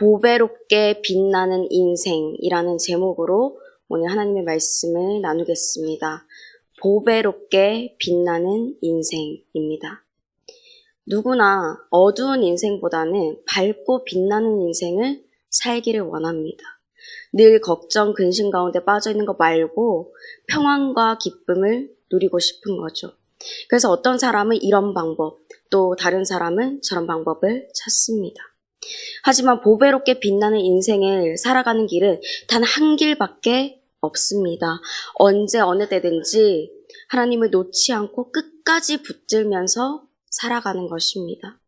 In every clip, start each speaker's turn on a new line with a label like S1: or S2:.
S1: 보배롭게 빛나는 인생이라는 제목으로 오늘 하나님의 말씀을 나누겠습니다. 보배롭게 빛나는 인생입니다. 누구나 어두운 인생보다는 밝고 빛나는 인생을 살기를 원합니다. 늘 걱정, 근심 가운데 빠져있는 거 말고 평안과 기쁨을 누리고 싶은 거죠. 그래서 어떤 사람은 이런 방법, 또 다른 사람은 저런 방법을 찾습니다. 하지만 보배롭게 빛나는 인생을 살아가는 길은 단 한 길밖에 없습니다. 언제 어느 때든지 하나님을 놓지 않고 끝까지 붙들면서 살아가는 것입니다.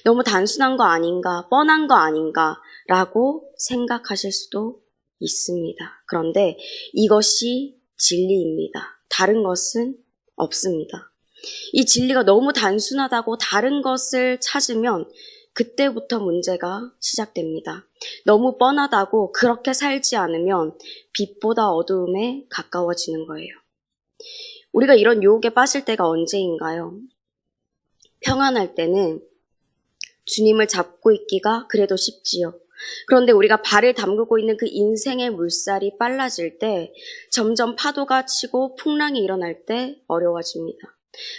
S1: 너무 단순한 거 아닌가, 뻔한 거 아닌가 라고 생각하실 수도 있습니다. 그런데 이것이 진리입니다. 다른 것은 없습니다. 이 진리가 너무 단순하다고 다른 것을 찾으면 그때부터 문제가 시작됩니다. 너무 뻔하다고 그렇게 살지 않으면 빛보다 어두움에 가까워지는 거예요. 우리가 이런 유혹에 빠질 때가 언제인가요? 평안할 때는 주님을 잡고 있기가 그래도 쉽지요. 그런데 우리가 발을 담그고 있는 그 인생의 물살이 빨라질 때 점점 파도가 치고 풍랑이 일어날 때 어려워집니다.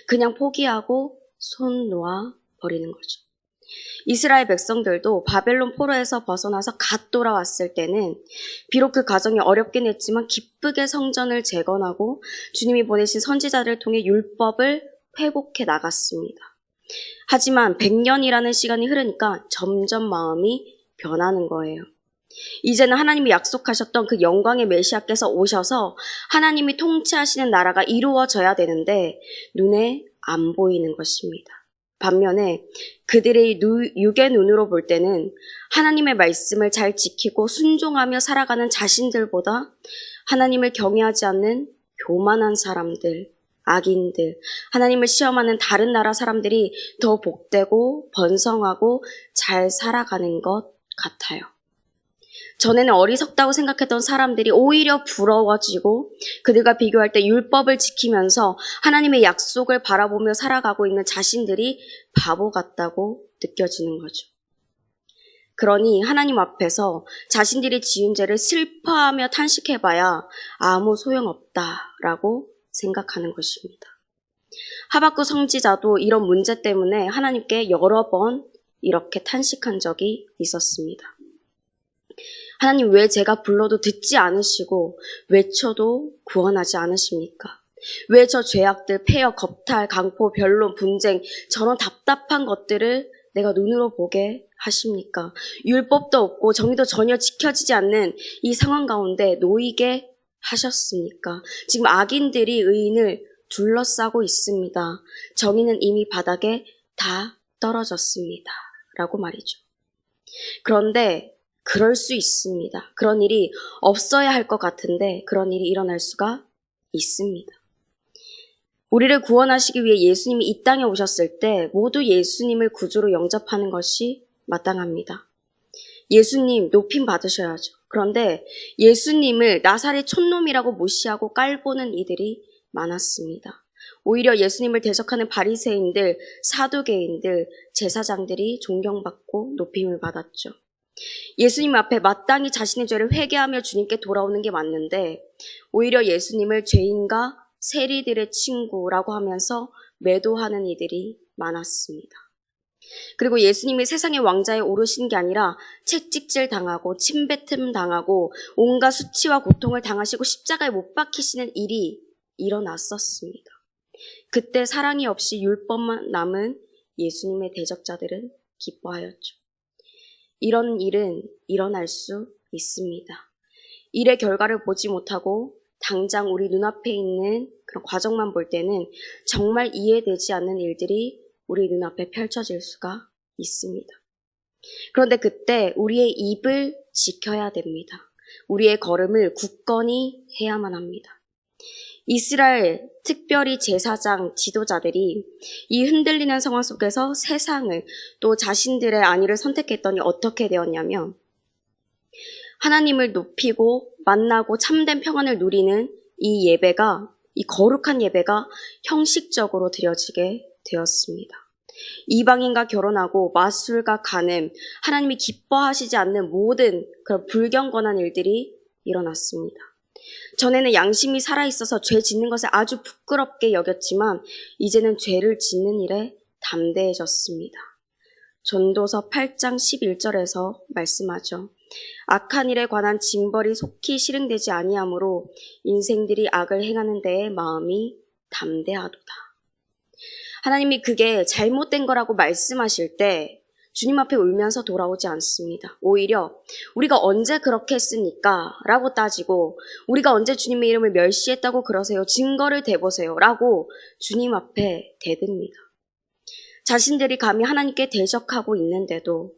S1: 그냥 포기하고 손 놓아 버리는 거죠. 이스라엘 백성들도 바벨론 포로에서 벗어나서 갓 돌아왔을 때는 비록 그 과정이 어렵긴 했지만 기쁘게 성전을 재건하고 주님이 보내신 선지자들을 통해 율법을 회복해 나갔습니다. 하지만 100년이라는 시간이 흐르니까 점점 마음이 변하는 거예요. 이제는 하나님이 약속하셨던 그 영광의 메시아께서 오셔서 하나님이 통치하시는 나라가 이루어져야 되는데 눈에 안 보이는 것입니다. 반면에 그들의 육의 눈으로 볼 때는 하나님의 말씀을 잘 지키고 순종하며 살아가는 자신들보다 하나님을 경외하지 않는 교만한 사람들, 악인들, 하나님을 시험하는 다른 나라 사람들이 더 복되고 번성하고 잘 살아가는 것 같아요. 전에는 어리석다고 생각했던 사람들이 오히려 부러워지고 그들과 비교할 때 율법을 지키면서 하나님의 약속을 바라보며 살아가고 있는 자신들이 바보 같다고 느껴지는 거죠. 그러니 하나님 앞에서 자신들이 지은 죄를 슬퍼하며 탄식해봐야 아무 소용없다라고 생각하는 것입니다. 하박국 선지자도 이런 문제 때문에 하나님께 여러 번 이렇게 탄식한 적이 있었습니다. 하나님, 왜 제가 불러도 듣지 않으시고 외쳐도 구원하지 않으십니까? 왜 저 죄악들, 폐역, 겁탈, 강포, 변론, 분쟁, 저런 답답한 것들을 내가 눈으로 보게 하십니까? 율법도 없고 정의도 전혀 지켜지지 않는 이 상황 가운데 놓이게 하셨습니까? 지금 악인들이 의인을 둘러싸고 있습니다. 정의는 이미 바닥에 다 떨어졌습니다. 라고 말이죠. 그런데 그럴 수 있습니다. 그런 일이 없어야 할 것 같은데 그런 일이 일어날 수가 있습니다. 우리를 구원하시기 위해 예수님이 이 땅에 오셨을 때 모두 예수님을 구주로 영접하는 것이 마땅합니다. 예수님 높임 받으셔야죠. 그런데 예수님을 나사렛 촌놈이라고 무시하고 깔보는 이들이 많았습니다. 오히려 예수님을 대적하는 바리새인들, 사두개인들, 제사장들이 존경받고 높임을 받았죠. 예수님 앞에 마땅히 자신의 죄를 회개하며 주님께 돌아오는 게 맞는데 오히려 예수님을 죄인과 세리들의 친구라고 하면서 매도하는 이들이 많았습니다. 그리고 예수님이 세상의 왕자에 오르신 게 아니라 채찍질 당하고 침뱉음 당하고 온갖 수치와 고통을 당하시고 십자가에 못 박히시는 일이 일어났었습니다. 그때 사랑이 없이 율법만 남은 예수님의 대적자들은 기뻐하였죠. 이런 일은 일어날 수 있습니다. 일의 결과를 보지 못하고 당장 우리 눈앞에 있는 그런 과정만 볼 때는 정말 이해되지 않는 일들이 우리 눈앞에 펼쳐질 수가 있습니다. 그런데 그때 우리의 입을 지켜야 됩니다. 우리의 걸음을 굳건히 해야만 합니다. 이스라엘, 특별히 제사장, 지도자들이 이 흔들리는 상황 속에서 세상을 또 자신들의 안위를 선택했더니 어떻게 되었냐면 하나님을 높이고 만나고 참된 평안을 누리는 이 예배가, 이 거룩한 예배가 형식적으로 드려지게 되었습니다. 이방인과 결혼하고 마술과 간음, 하나님이 기뻐하시지 않는 모든 그런 불경건한 일들이 일어났습니다. 전에는 양심이 살아있어서 죄 짓는 것을 아주 부끄럽게 여겼지만 이제는 죄를 짓는 일에 담대해졌습니다. 전도서 8장 11절에서 말씀하죠. 악한 일에 관한 징벌이 속히 실행되지 아니하므로 인생들이 악을 행하는 데에 마음이 담대하도다. 하나님이 그게 잘못된 거라고 말씀하실 때 주님 앞에 울면서 돌아오지 않습니다. 오히려 우리가 언제 그렇게 했습니까? 라고 따지고 우리가 언제 주님의 이름을 멸시했다고 그러세요? 증거를 대보세요. 라고 주님 앞에 대듭니다. 자신들이 감히 하나님께 대적하고 있는데도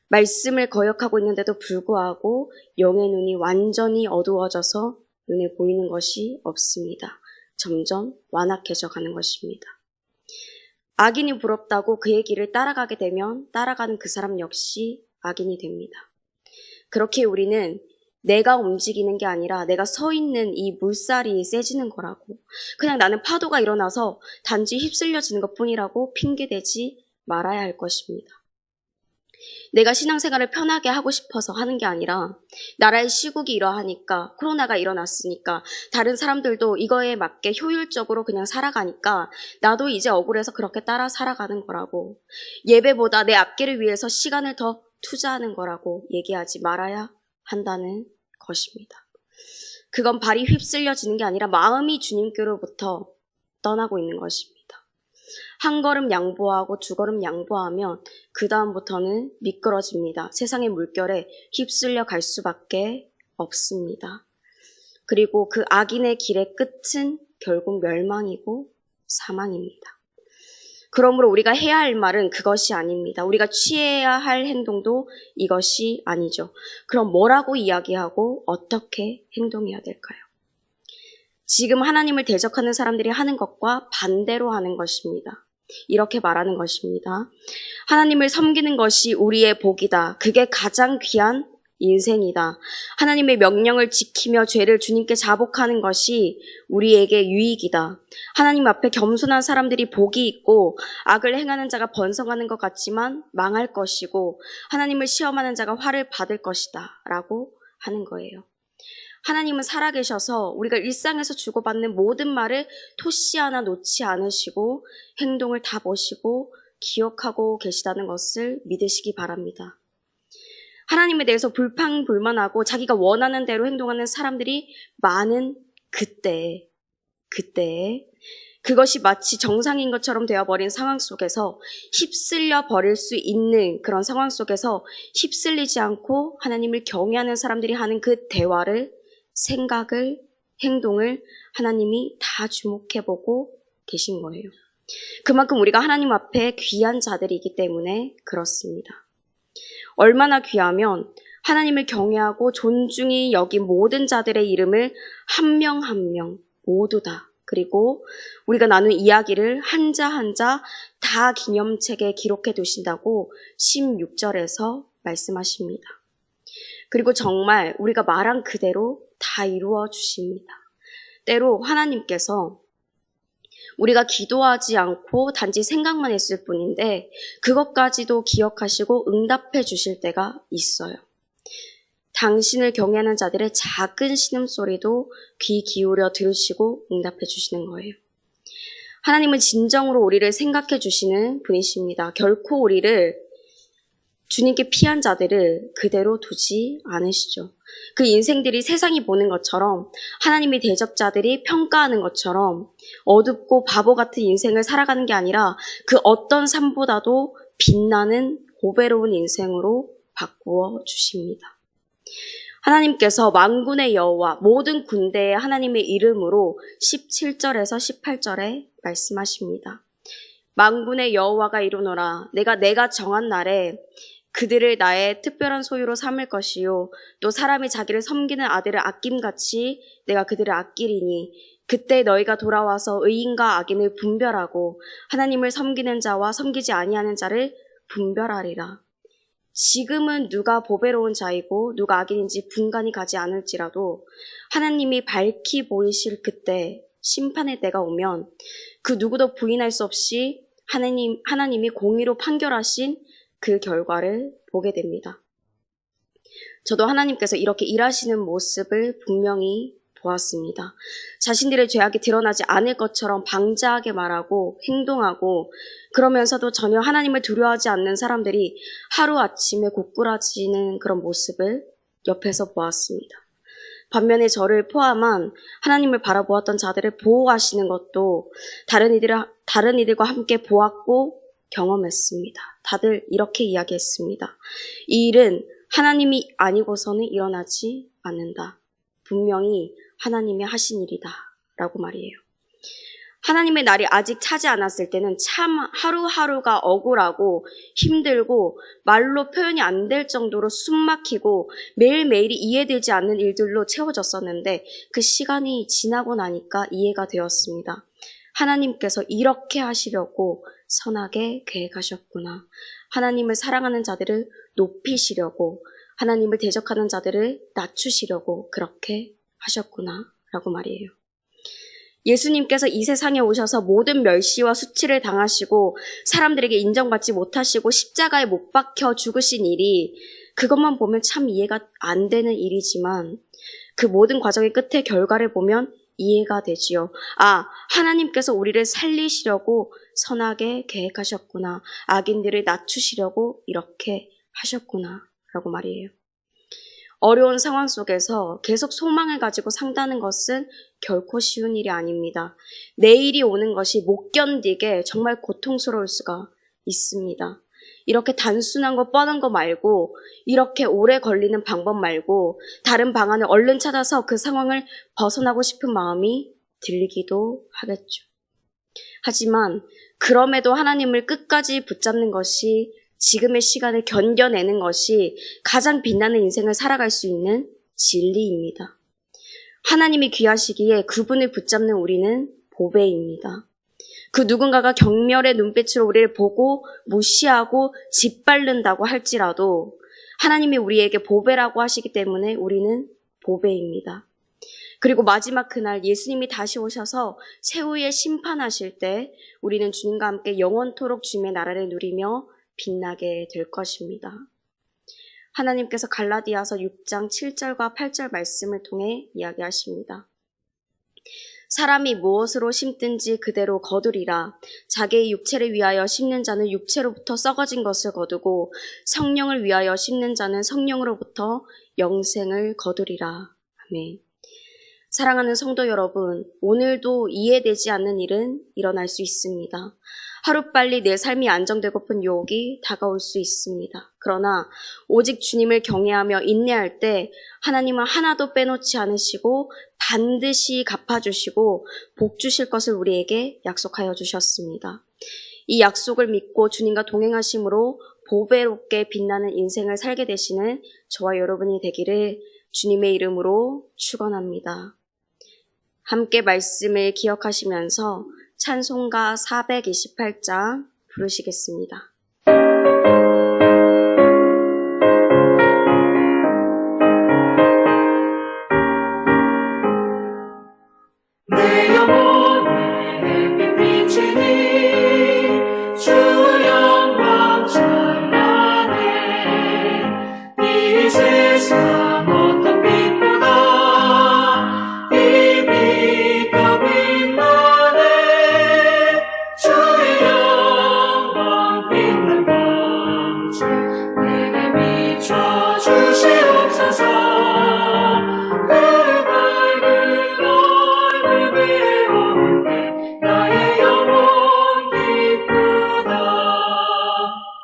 S1: 말씀을 거역하고 있는데도 불구하고 영의 눈이 완전히 어두워져서 눈에 보이는 것이 없습니다. 점점 완악해져 가는 것입니다. 악인이 부럽다고 그의 길을 따라가게 되면 따라가는 그 사람 역시 악인이 됩니다. 그렇게 우리는 내가 움직이는 게 아니라 내가 서 있는 이 물살이 세지는 거라고, 그냥 나는 파도가 일어나서 단지 휩쓸려지는 것뿐이라고 핑계대지 말아야 할 것입니다. 내가 신앙생활을 편하게 하고 싶어서 하는 게 아니라 나라의 시국이 이러하니까, 코로나가 일어났으니까 다른 사람들도 이거에 맞게 효율적으로 그냥 살아가니까 나도 이제 억울해서 그렇게 따라 살아가는 거라고, 예배보다 내 앞길을 위해서 시간을 더 투자하는 거라고 얘기하지 말아야 한다는 것입니다. 그건 발이 휩쓸려지는 게 아니라 마음이 주님께로부터 떠나고 있는 것입니다. 한 걸음 양보하고 두 걸음 양보하면 그 다음부터는 미끄러집니다. 세상의 물결에 휩쓸려 갈 수밖에 없습니다. 그리고 그 악인의 길의 끝은 결국 멸망이고 사망입니다. 그러므로 우리가 해야 할 말은 그것이 아닙니다. 우리가 취해야 할 행동도 이것이 아니죠. 그럼 뭐라고 이야기하고 어떻게 행동해야 될까요? 지금 하나님을 대적하는 사람들이 하는 것과 반대로 하는 것입니다. 이렇게 말하는 것입니다. 하나님을 섬기는 것이 우리의 복이다. 그게 가장 귀한 인생이다. 하나님의 명령을 지키며 죄를 주님께 자복하는 것이 우리에게 유익이다. 하나님 앞에 겸손한 사람들이 복이 있고 악을 행하는 자가 번성하는 것 같지만 망할 것이고 하나님을 시험하는 자가 화를 받을 것이다 라고 하는 거예요. 하나님은 살아계셔서 우리가 일상에서 주고받는 모든 말을 토시 하나 놓지 않으시고 행동을 다 보시고 기억하고 계시다는 것을 믿으시기 바랍니다. 하나님에 대해서 불평불만하고 자기가 원하는 대로 행동하는 사람들이 많은 그때 그것이 마치 정상인 것처럼 되어버린 상황 속에서 휩쓸려 버릴 수 있는 그런 상황 속에서 휩쓸리지 않고 하나님을 경외하는 사람들이 하는 그 대화를, 생각을, 행동을 하나님이 다 주목해보고 계신 거예요. 그만큼 우리가 하나님 앞에 귀한 자들이기 때문에 그렇습니다. 얼마나 귀하면 하나님을 경외하고 존중히 여긴 모든 자들의 이름을 한 명 한 명 모두 다, 그리고 우리가 나눈 이야기를 한자 한자 다 기념책에 기록해 두신다고 16절에서 말씀하십니다. 그리고 정말 우리가 말한 그대로 다 이루어 주십니다. 때로 하나님께서 우리가 기도하지 않고 단지 생각만 했을 뿐인데 그것까지도 기억하시고 응답해 주실 때가 있어요. 당신을 경외하는 자들의 작은 신음소리도 귀 기울여 들으시고 응답해 주시는 거예요. 하나님은 진정으로 우리를 생각해 주시는 분이십니다. 결코 우리를, 주님께 피한 자들을 그대로 두지 않으시죠. 그 인생들이 세상이 보는 것처럼, 하나님의 대적자들이 평가하는 것처럼 어둡고 바보 같은 인생을 살아가는 게 아니라 그 어떤 삶보다도 빛나는 보배로운 인생으로 바꾸어 주십니다. 하나님께서 만군의 여호와 모든 군대의 하나님의 이름으로 17절에서 18절에 말씀하십니다. 만군의 여호와가 이르노라. 내가 정한 날에 그들을 나의 특별한 소유로 삼을 것이요 또 사람이 자기를 섬기는 아들을 아낌같이 내가 그들을 아끼리니 그때 너희가 돌아와서 의인과 악인을 분별하고 하나님을 섬기는 자와 섬기지 아니하는 자를 분별하리라. 지금은 누가 보배로운 자이고 누가 악인인지 분간이 가지 않을지라도 하나님이 밝히 보이실 그때 심판의 때가 오면 그 누구도 부인할 수 없이 하나님이 공의로 판결하신 그 결과를 보게 됩니다. 저도 하나님께서 이렇게 일하시는 모습을 분명히 보았습니다. 자신들의 죄악이 드러나지 않을 것처럼 방자하게 말하고 행동하고 그러면서도 전혀 하나님을 두려워하지 않는 사람들이 하루아침에 고꾸라지는 그런 모습을 옆에서 보았습니다. 반면에 저를 포함한 하나님을 바라보았던 자들을 보호하시는 것도 다른 이들과 함께 보았고 경험했습니다. 다들 이렇게 이야기했습니다. 이 일은 하나님이 아니고서는 일어나지 않는다. 분명히 하나님이 하신 일이다. 라고 말이에요. 하나님의 날이 아직 차지 않았을 때는 참 하루하루가 억울하고 힘들고 말로 표현이 안 될 정도로 숨막히고 매일매일이 이해되지 않는 일들로 채워졌었는데 그 시간이 지나고 나니까 이해가 되었습니다. 하나님께서 이렇게 하시려고 선하게 계획하셨구나. 하나님을 사랑하는 자들을 높이시려고 하나님을 대적하는 자들을 낮추시려고 그렇게 하셨구나 라고 말이에요. 예수님께서 이 세상에 오셔서 모든 멸시와 수치를 당하시고 사람들에게 인정받지 못하시고 십자가에 못 박혀 죽으신 일이 그것만 보면 참 이해가 안 되는 일이지만 그 모든 과정의 끝에 결과를 보면 이해가 되지요. 아, 하나님께서 우리를 살리시려고 선하게 계획하셨구나. 악인들을 낮추시려고 이렇게 하셨구나 라고 말이에요. 어려운 상황 속에서 계속 소망을 가지고 산다는 것은 결코 쉬운 일이 아닙니다. 내일이 오는 것이 못 견디게 정말 고통스러울 수가 있습니다. 이렇게 단순한 거 뻔한 거 말고 이렇게 오래 걸리는 방법 말고 다른 방안을 얼른 찾아서 그 상황을 벗어나고 싶은 마음이 들기도 하겠죠. 하지만 그럼에도 하나님을 끝까지 붙잡는 것이 지금의 시간을 견뎌내는 것이 가장 빛나는 인생을 살아갈 수 있는 진리입니다. 하나님이 귀하시기에 그분을 붙잡는 우리는 보배입니다. 그 누군가가 경멸의 눈빛으로 우리를 보고 무시하고 짓밟는다고 할지라도 하나님이 우리에게 보배라고 하시기 때문에 우리는 보배입니다. 그리고 마지막 그날 예수님이 다시 오셔서 세후에 심판하실 때 우리는 주님과 함께 영원토록 주님의 나라를 누리며 빛나게 될 것입니다. 하나님께서 갈라디아서 6장 7절과 8절 말씀을 통해 이야기하십니다. 사람이 무엇으로 심든지 그대로 거두리라. 자기의 육체를 위하여 심는 자는 육체로부터 썩어진 것을 거두고 성령을 위하여 심는 자는 성령으로부터 영생을 거두리라. 아멘. 사랑하는 성도 여러분, 오늘도 이해되지 않는 일은 일어날 수 있습니다. 하루빨리 내 삶이 안정되고픈 유혹이 다가올 수 있습니다. 그러나 오직 주님을 경외하며 인내할 때 하나님은 하나도 빼놓지 않으시고 반드시 갚아주시고 복 주실 것을 우리에게 약속하여 주셨습니다. 이 약속을 믿고 주님과 동행하심으로 보배롭게 빛나는 인생을 살게 되시는 저와 여러분이 되기를 주님의 이름으로 축원합니다. 함께 말씀을 기억하시면서 찬송가 428장 부르시겠습니다.
S2: 내 영혼에 비치니 주 영광 찬란해. 이 세상 어떤 빛보다 이 빛 더 빛나네. 주의 영광 빛난 광채 내게 비춰 주시옵소서. 나의 영혼 기쁘다.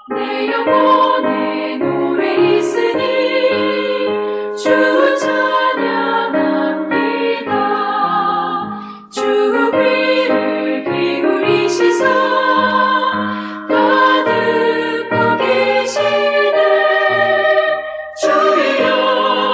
S2: 내 영혼에 노래 있으니 주 찬양합니다. 주 귀를 기울이시사 다 듣고 계시네. 주의 영광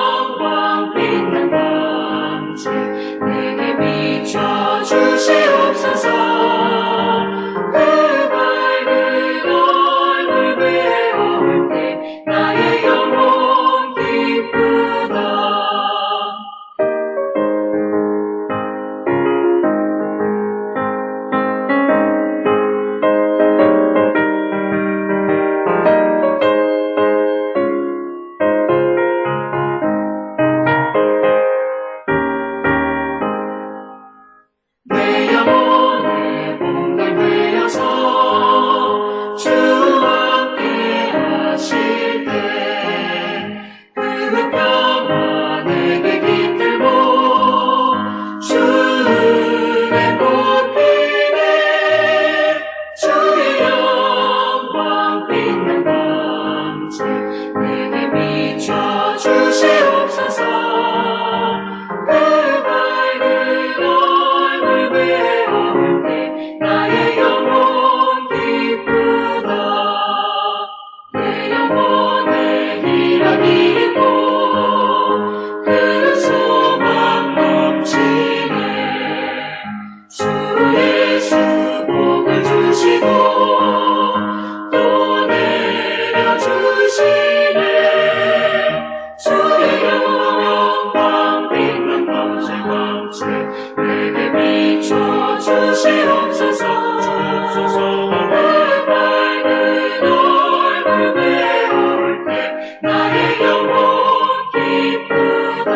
S2: 주시옵소서. 그 밝은 얼굴 배울 때 나의 영혼 기쁘다. 내 영혼에 희락이 있고 그 소망 넘치네. 주 예수 복을 주시고 또 내려주시네. 주의 영광 빛난 밤새 밤새 내게 비춰 주시옵소서. 그 밝은 얼굴 배울 때 나의 영혼 기쁘다.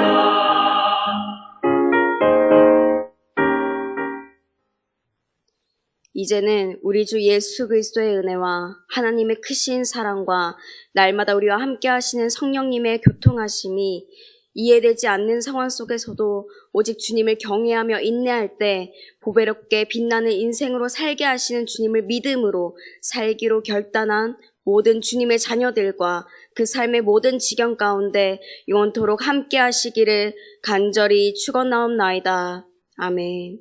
S1: 이제는 우리 주 예수 그리스도의 은혜와 하나님의 크신 사랑과 날마다 우리와 함께 하시는 성령님의 교통하심이 이해되지 않는 상황 속에서도 오직 주님을 경외하며 인내할 때 보배롭게 빛나는 인생으로 살게 하시는 주님을 믿음으로 살기로 결단한 모든 주님의 자녀들과 그 삶의 모든 지경 가운데 영원토록 함께 하시기를 간절히 축원하옵나이다. 아멘.